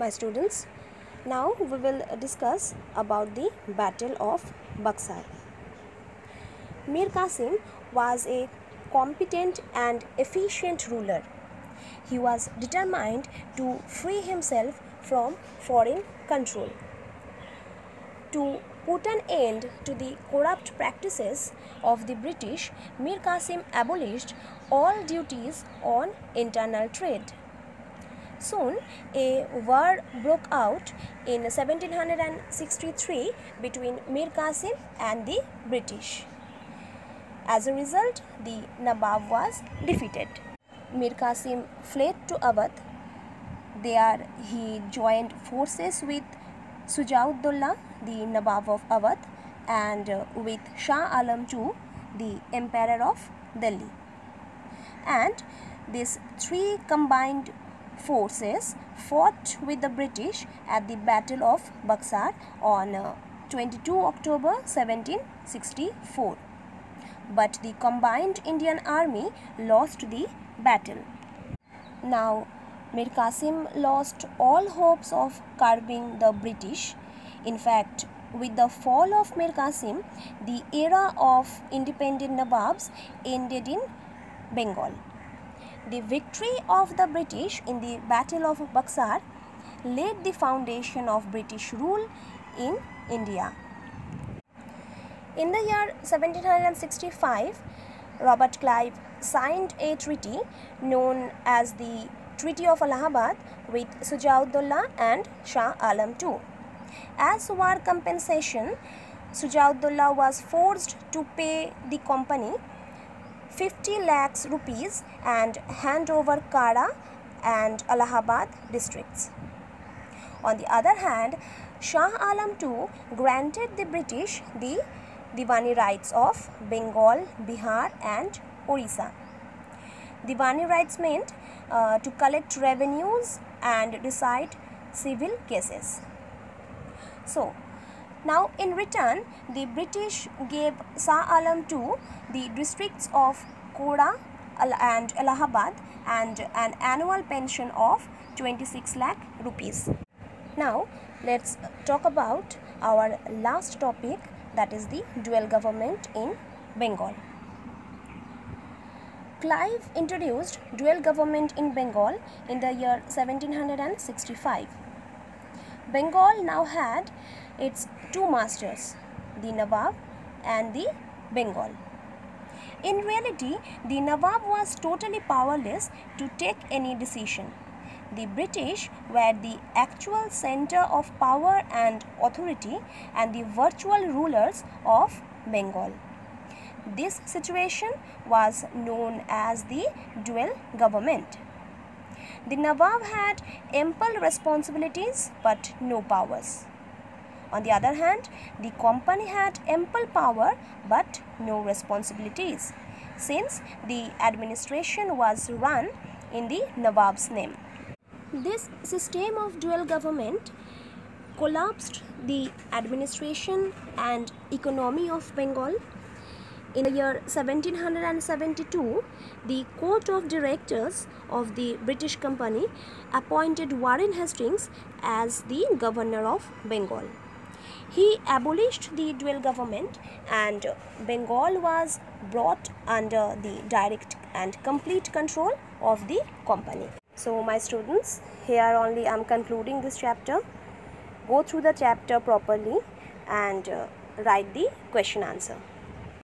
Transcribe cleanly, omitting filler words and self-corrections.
my students. Now we will discuss about the Battle of Buxar. Mir Qasim was a competent and efficient ruler. He was determined to free himself from foreign control. To put an end to the corrupt practices of the British, Mir Qasim abolished all duties on internal trade. Soon, a war broke out in 1763 between Mir Qasim and the British. As a result, the Nawab was defeated. Mir Qasim fled to Awadh. There he joined forces with Sujauddaulah, the Nawab of Awadh, and with Shah Alam II, the Emperor of Delhi. And these three combined forces fought with the British at the Battle of Buxar on 22 October 1764. But the combined Indian army lost the battle. Now, Mir Qasim lost all hopes of curbing the British. In fact, with the fall of Mir Qasim, the era of independent Nawabs ended in Bengal. The victory of the British in the Battle of Buxar laid the foundation of British rule in India. In the year 1765, Robert Clive signed a treaty known as the Treaty of Allahabad with Sujauddaulah and Shah Alam II. As war compensation, Sujauddaulah was forced to pay the company 50 lakhs rupees and hand over Kara and Allahabad districts. On the other hand, Shah Alam II granted the British the Diwani rights of Bengal, Bihar and Orissa. Diwani rights meant to collect revenues and decide civil cases. So, now in return, the British gave Shah Alam II the districts of Kora and Allahabad and an annual pension of 26 lakh rupees. Now, let's talk about our last topic, that is the dual government in Bengal. Clive introduced dual government in Bengal in the year 1765. Bengal now had its two masters, the Nawab and the Bengal. In reality, the Nawab was totally powerless to take any decision. The British were the actual center of power and authority and the virtual rulers of Bengal. This situation was known as the dual government. The Nawab had ample responsibilities but no powers. On the other hand, the company had ample power but no responsibilities, since the administration was run in the Nawab's name. This system of dual government collapsed the administration and economy of Bengal. In the year 1772, the Court of Directors of the British Company appointed Warren Hastings as the governor of Bengal. He abolished the dual government and Bengal was brought under the direct and complete control of the company. So my students, here only I am concluding this chapter. Go through the chapter properly and write the question answer.